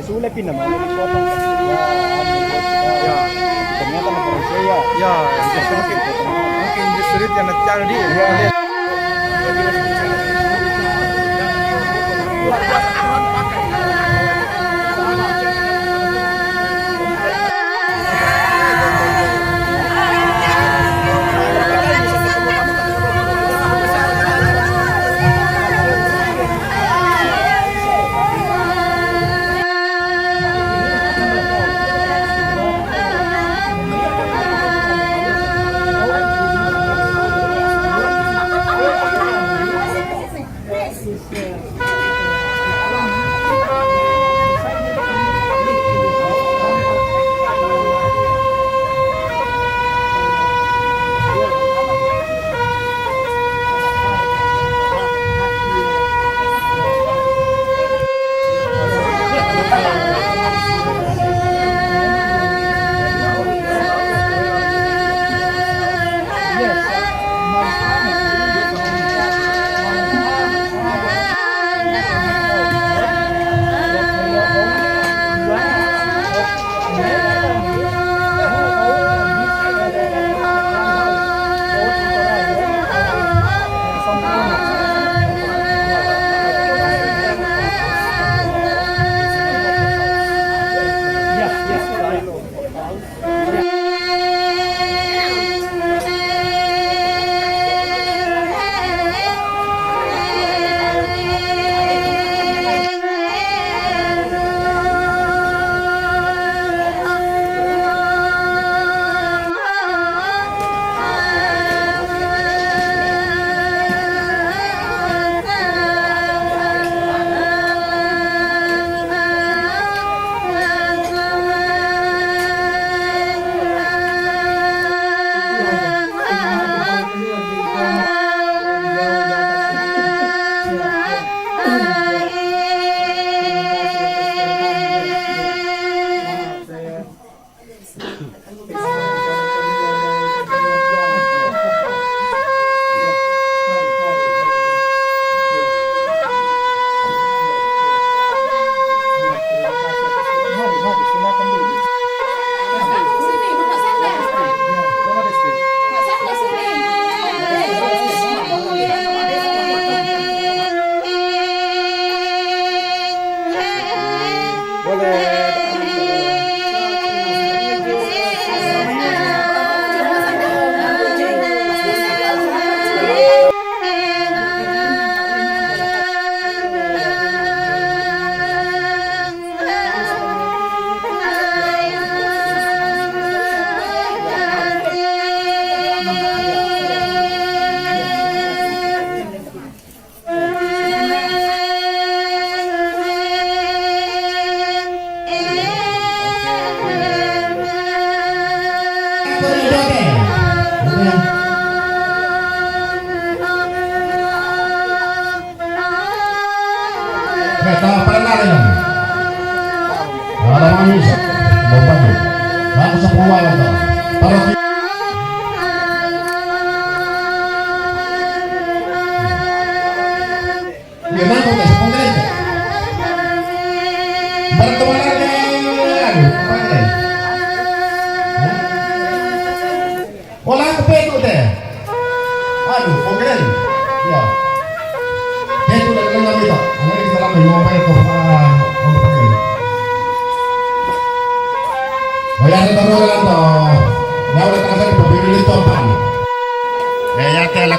sulit naman dipotong ya ternyata manusia ya mungkin sulit yang nagcano di ya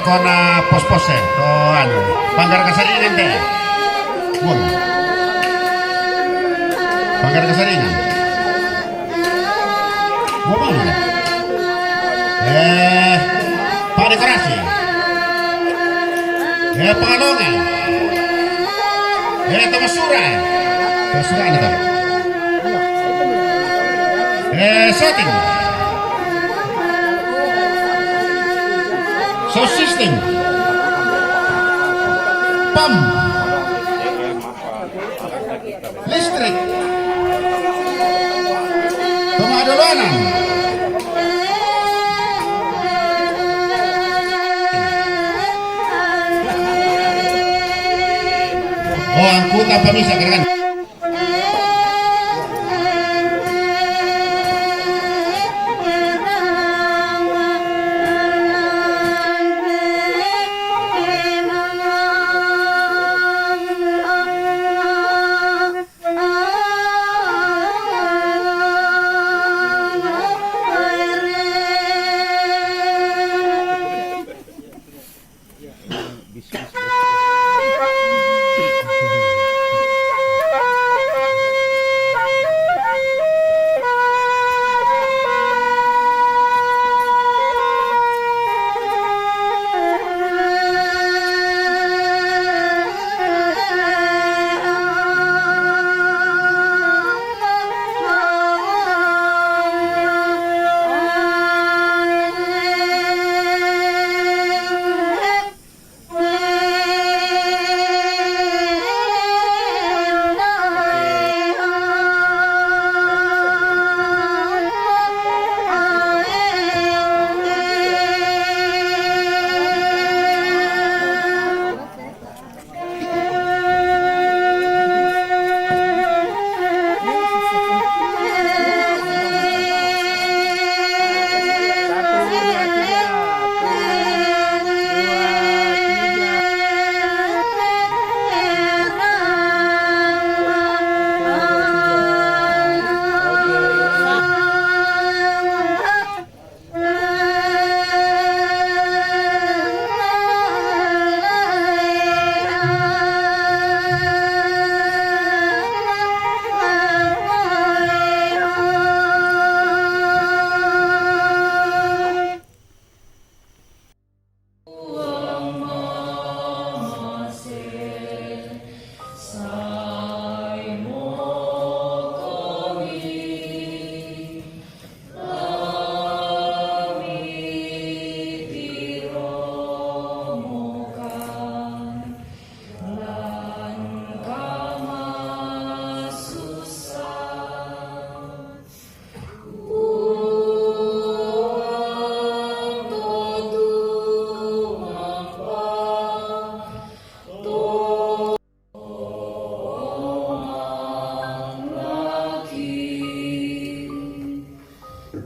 lakona pos-pos to anu Banggar Kasaringan teh mun Banggar Kasaringan mau mana Pak Dekorasi Pengalongan Tamasura ada kan Shooting sound system PAM listrik pemadolanan angkutan pemisah kan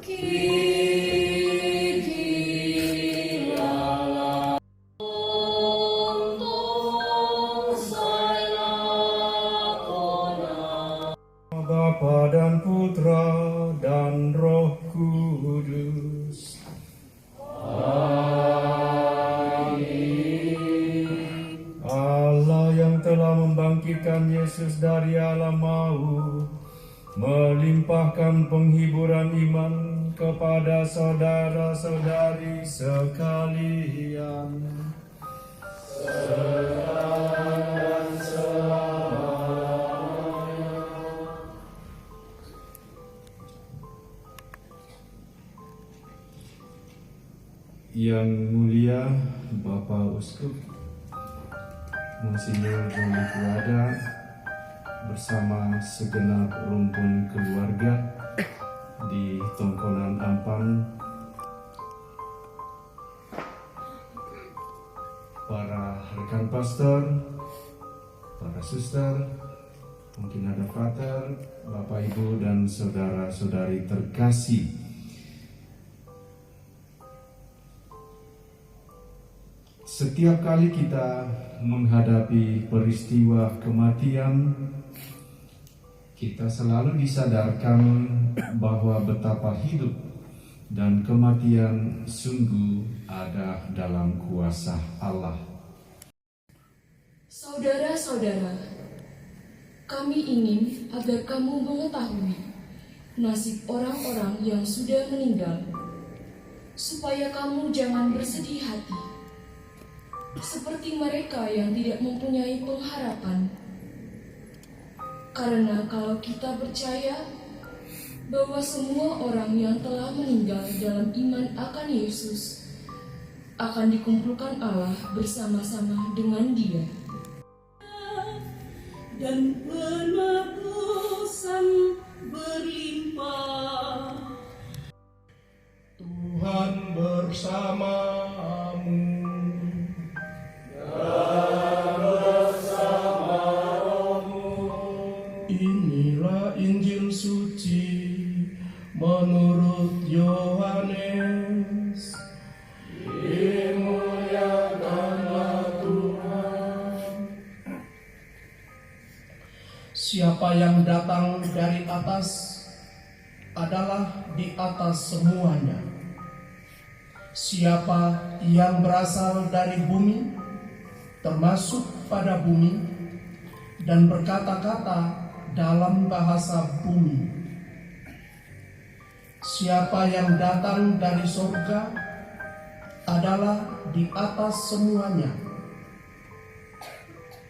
Bapa dan Putra dan Roh Kudus. Amin. Allah yang telah membangkitkan Yesus dari alam maut, melimpahkan penghiburan iman kepada saudara-saudari sekalian. Yang mulia Bapak Uskup Monsinyur Doni Puada bersama segenap rumpun keluarga di Tongkonan Ampang, para rekan pastor, para suster, mungkin ada pater, Bapak Ibu dan saudara-saudari terkasih. Setiap kali kita menghadapi peristiwa kematian, kita selalu disadarkan bahwa betapa hidup dan kematian sungguh ada dalam kuasa Allah. Saudara-saudara, kami ingin agar kamu mengetahui nasib orang-orang yang sudah meninggal, supaya kamu jangan bersedih hati seperti mereka yang tidak mempunyai pengharapan. Karena kalau kita percaya bahwa semua orang yang telah meninggal dalam iman akan Yesus akan dikumpulkan Allah bersama-sama dengan Dia. Dan penebusan berlimpah. Tuhan bersamamu. Inilah Injil suci menurut Yohanes. Dimuliakanlah Tuhan. Siapa yang datang dari atas adalah di atas semuanya. Siapa yang berasal dari bumi, termasuk pada bumi, dan berkata-kata dalam bahasa bumi. Siapa yang datang dari surga adalah di atas semuanya.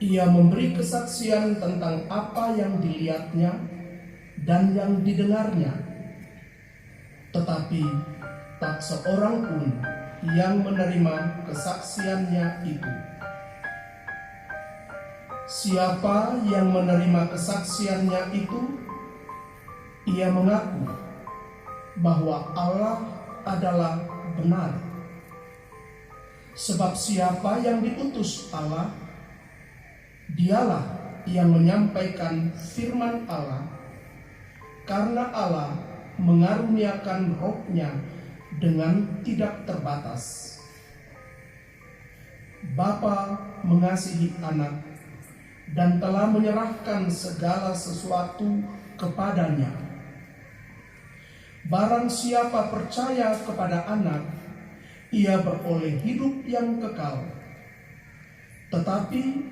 Ia memberi kesaksian tentang apa yang dilihatnya dan yang didengarnya, tetapi tak seorang pun yang menerima kesaksiannya itu. Siapa yang menerima kesaksiannya itu, ia mengaku bahwa Allah adalah benar. Sebab siapa yang diutus Allah, dialah yang menyampaikan firman Allah, karena Allah mengaruniakan Roh-Nya dengan tidak terbatas. Bapa mengasihi Anak dan telah menyerahkan segala sesuatu kepadanya. Barang siapa percaya kepada Anak, ia beroleh hidup yang kekal. Tetapi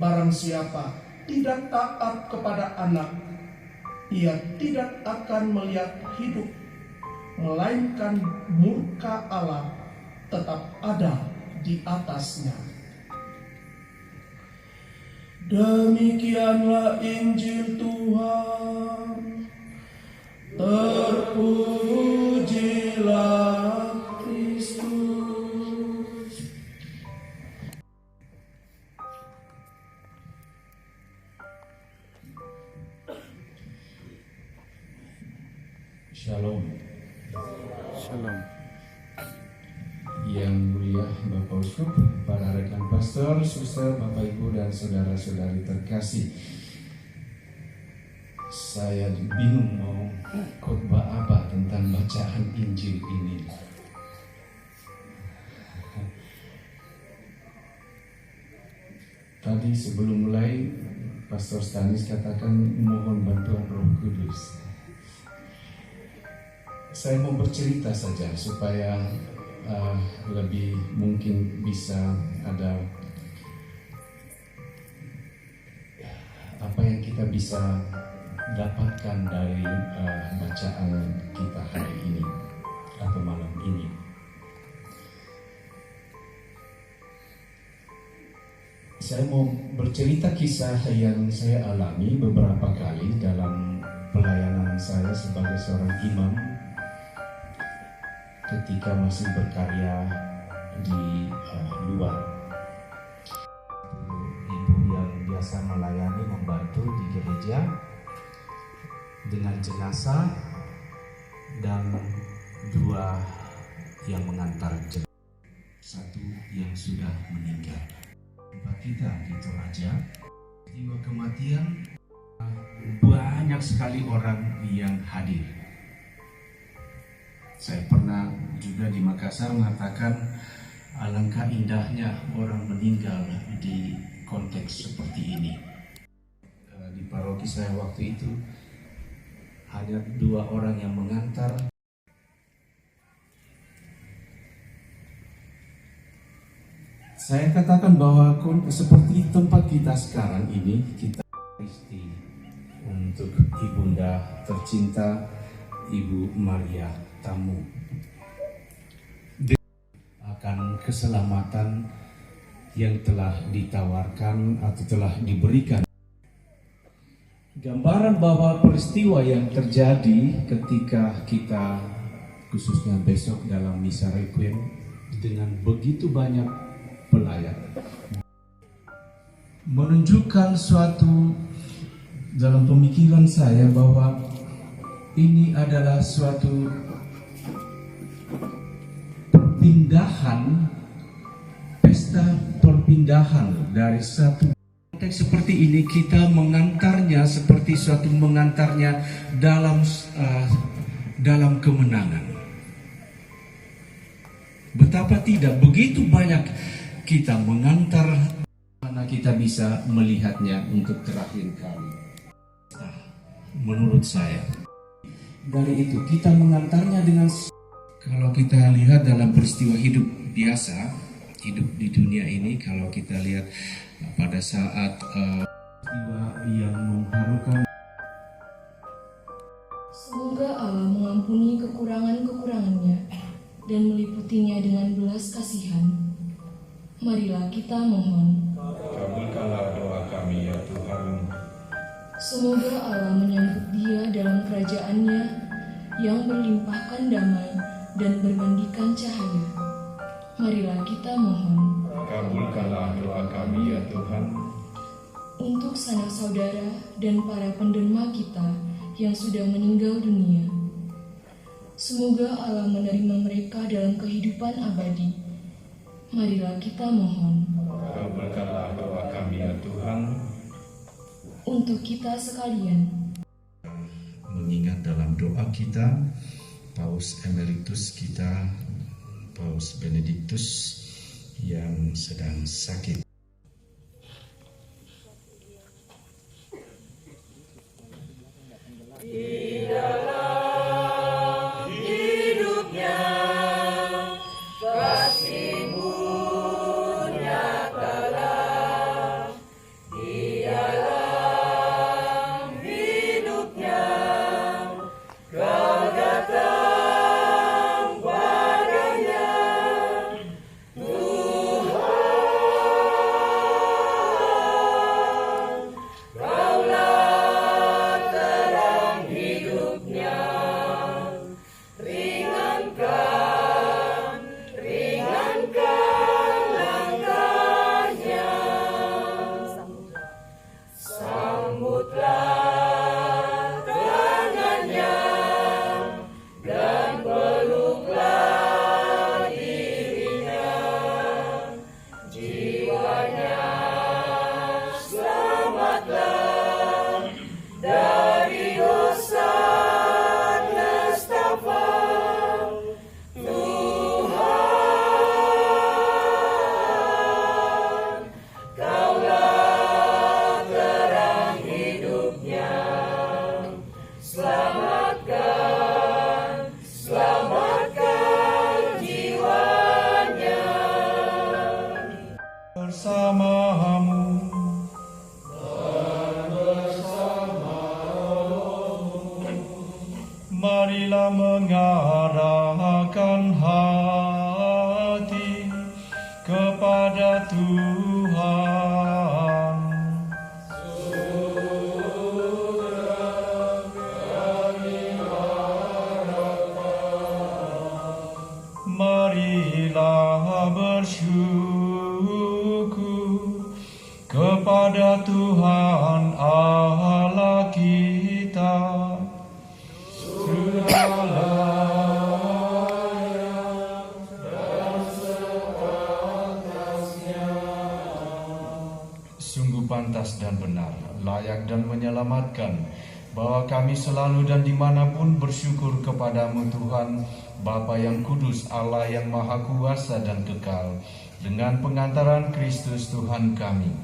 barang siapa tidak taat kepada Anak, ia tidak akan melihat hidup, melainkan murka Allah tetap ada di atasnya. Demikianlah Injil Tuhan. Terpujilah Kristus. Shalom. Shalom. Yang mulia Bapak Uskup, para rekan pastor, suster, Bapak Ibu dan saudara-saudari terkasih. Saya bingung mau khotbah apa tentang bacaan Injil ini. Tadi sebelum mulai, Pastor Stanis katakan mohon bantuan Roh Kudus. Saya mau bercerita saja supaya lebih mungkin bisa ada apa yang kita bisa dapatkan dari bacaan kita hari ini atau malam ini. Saya mau bercerita kisah yang saya alami beberapa kali dalam pelayanan saya sebagai seorang imam ketika masih berkarya di luar. Ibu yang biasa melayani membantu di gereja dengan jenazah dan 2 yang mengantar jenazah, 1 yang sudah meninggal. Tempat kita di Toraja, peristiwa kematian banyak sekali orang yang hadir. Saya pernah juga di Makassar mengatakan alangkah indahnya orang meninggal di konteks seperti ini. Di paroki saya waktu itu hanya 2 orang yang mengantar. Saya katakan bahwa seperti tempat kita sekarang ini, kita Kristi untuk Ibunda tercinta Ibu Maria Tamu akan keselamatan yang telah ditawarkan atau telah diberikan. Gambaran bahwa peristiwa yang terjadi ketika kita khususnya besok dalam misa requiem dengan begitu banyak pelayan menunjukkan suatu dalam pemikiran saya bahwa ini adalah suatu perpindahan, pesta perpindahan dari satu konteks seperti ini. Kita mengantarnya seperti suatu mengantarnya dalam kemenangan. Betapa tidak begitu banyak kita mengantar, mana kita bisa melihatnya untuk terakhir kali. Menurut saya, dari itu kita mengantarnya dengan, kalau kita lihat dalam peristiwa hidup biasa, hidup di dunia ini, kalau kita lihat pada saat peristiwa yang mengharukan. Semoga Allah mengampuni kekurangan-kekurangannya dan meliputinya dengan belas kasihan. Marilah kita mohon. Kabulkanlah doa kami ya Tuhan. Semoga Allah menyambut dia dalam kerajaannya yang berlimpahkan damai dan bermandikan cahaya. Marilah kita mohon. Kabulkanlah doa kami ya Tuhan. Untuk sanak saudara dan para penderma kita yang sudah meninggal dunia. Semoga Allah menerima mereka dalam kehidupan abadi. Marilah kita mohon. Kabulkanlah doa kami ya Tuhan. Untuk kita sekalian, Mengingat dalam doa kita Paus Emeritus kita, Paus Benediktus yang sedang sakit. marilah mengarahkan hati kepada Tuhan. Marilah bersyukur kepada Tuhan Allah kita. Sungguh pantas dan benar, layak dan menyelamatkan, bahwa kami selalu dan dimanapun bersyukur kepadamu Tuhan, Bapa yang kudus, Allah yang maha kuasa dan kekal, dengan pengantaran Kristus Tuhan kami.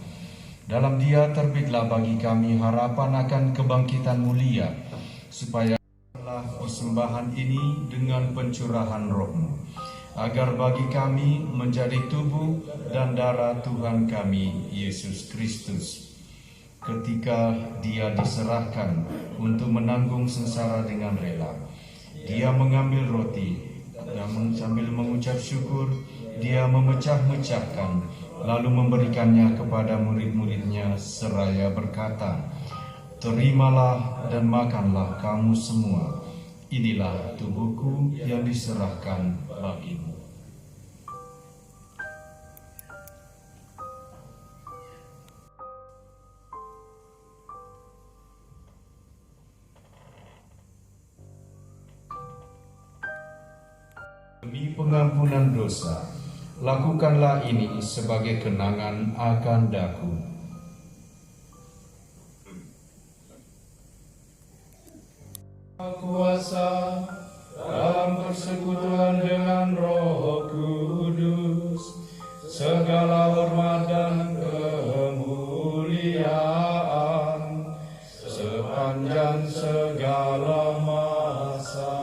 Dalam Dia terbitlah bagi kami harapan akan kebangkitan mulia, supaya persembahan ini dengan pencurahan Roh-Mu, agar bagi kami menjadi tubuh dan darah Tuhan kami, Yesus Kristus. Ketika Dia diserahkan untuk menanggung sengsara dengan rela, Dia mengambil roti dan sambil mengucap syukur, Dia memecah-mecahkan, lalu memberikannya kepada murid-muridnya seraya berkata, "Terimalah dan makanlah kamu semua. Inilah tubuhku yang diserahkan bagimu." Demi pengampunan dosa, lakukanlah ini sebagai kenangan akan daku. Kuasa dalam persekutuan dengan Roh Kudus, segala hormat dan kemuliaan sepanjang segala masa.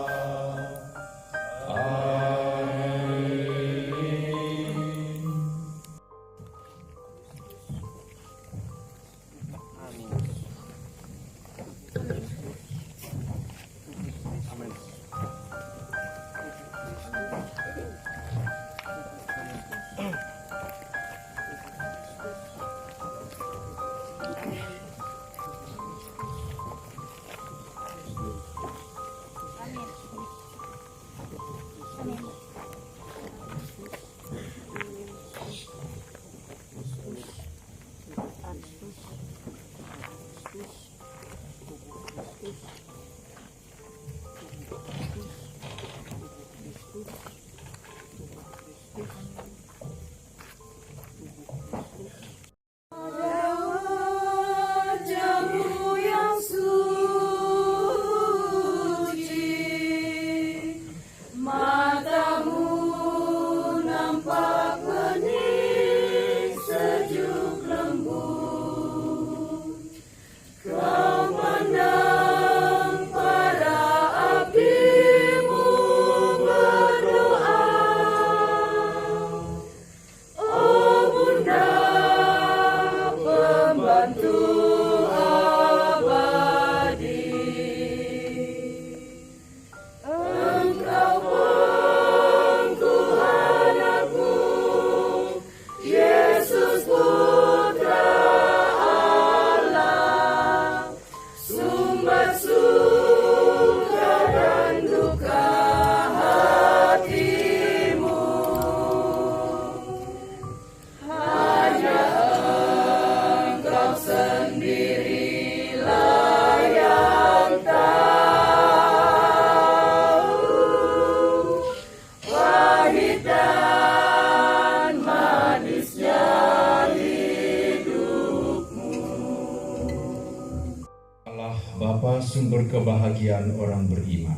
Bapa, sumber kebahagiaan orang beriman,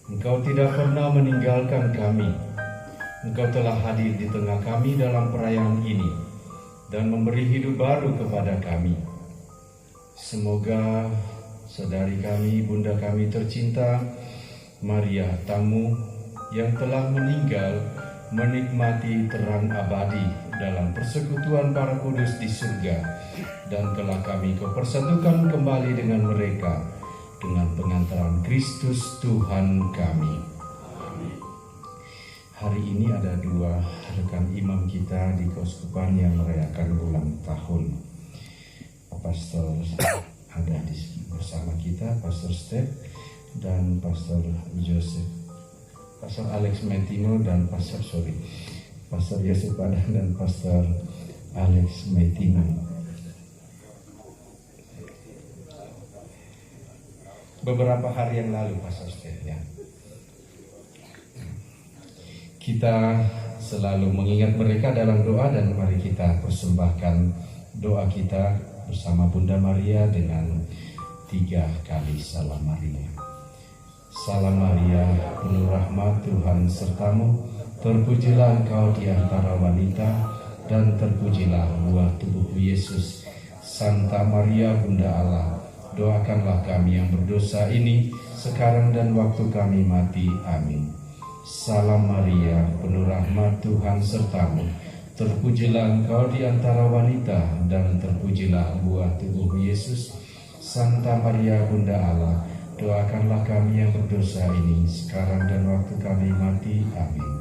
Engkau tidak pernah meninggalkan kami. Engkau telah hadir di tengah kami dalam perayaan ini dan memberi hidup baru kepada kami. Semoga saudari kami, bunda kami tercinta, Maria tamu yang telah meninggal, menikmati terang abadi dalam persekutuan para kudus di surga, dan telah kami kau persatukan kembali dengan mereka dengan pengantaran Kristus Tuhan kami. Hari ini ada 2 rekan imam kita di Keuskupan yang merayakan ulang tahun. Pastor ada bersama kita, Pastor Steph dan Pastor Joseph, Pastor Alex Metino dan Pastor Yosef Padang dan Pastor Alex Metino. Beberapa hari yang lalu, Pastor Steph, ya, kita selalu mengingat mereka dalam doa, dan mari kita persembahkan doa kita bersama Bunda Maria dengan 3 kali salam Maria. Salam Maria, penuh rahmat, Tuhan sertamu, terpujilah engkau di antara wanita, dan terpujilah buah tubuhmu Yesus. Santa Maria Bunda Allah, doakanlah kami yang berdosa ini sekarang dan waktu kami mati. Amin. Salam Maria, penuh rahmat, Tuhan sertamu, terpujilah engkau di antara wanita, dan terpujilah buah tubuh Yesus. Santa Maria Bunda Allah, doakanlah kami yang berdosa ini sekarang dan waktu kami mati. Amin.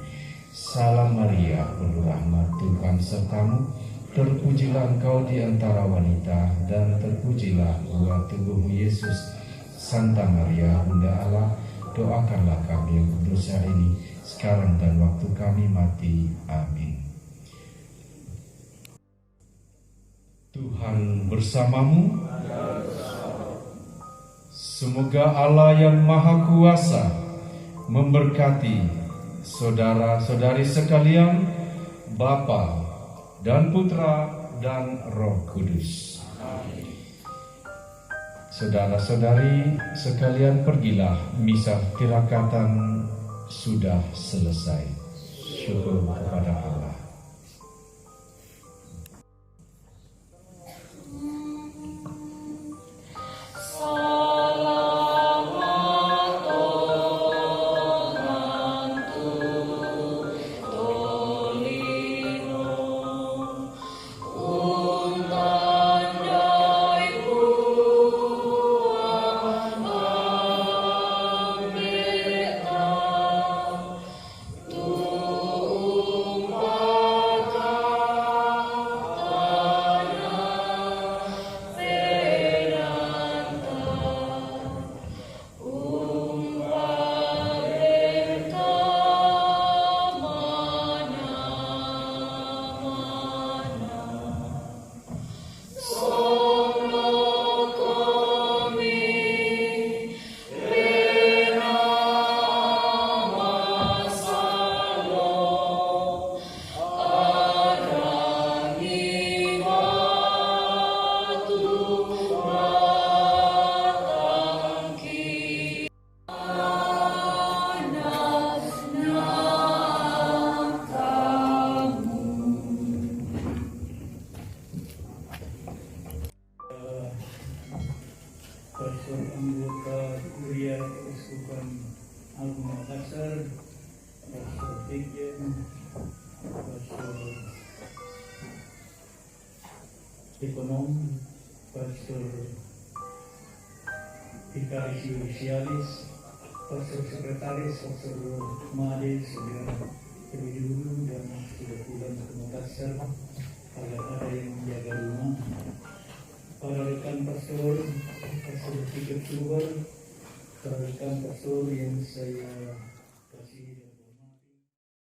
Salam Maria, penuh rahmat, Tuhan sertamu, terpujilah engkau di antara wanita, dan terpujilah buah tubuh Yesus. Santa Maria Bunda Allah, doakanlah kami yang berdosa ini sekarang dan waktu kami mati. Amin. Tuhan bersamamu. Semoga Allah yang Maha Kuasa memberkati saudara-saudari sekalian, Bapa dan Putra dan Roh Kudus. Saudara-saudari sekalian, pergilah, misa tirakatan sudah selesai. Syukur kepada Allah. Pastor anggota Kuria Keuskupan Agung Makassar, Pastor Dijen, Pastor Ekonom, Pastor Vikaris Judisialis, Pastor Sekretaris, Pastor Made, Saudara terlebih dulu dan sudah pulang ke Makassar, ada yang menjaga rumah, para rekan pastor, pastor tiket keluar, para rekan pastor yang saya kasih.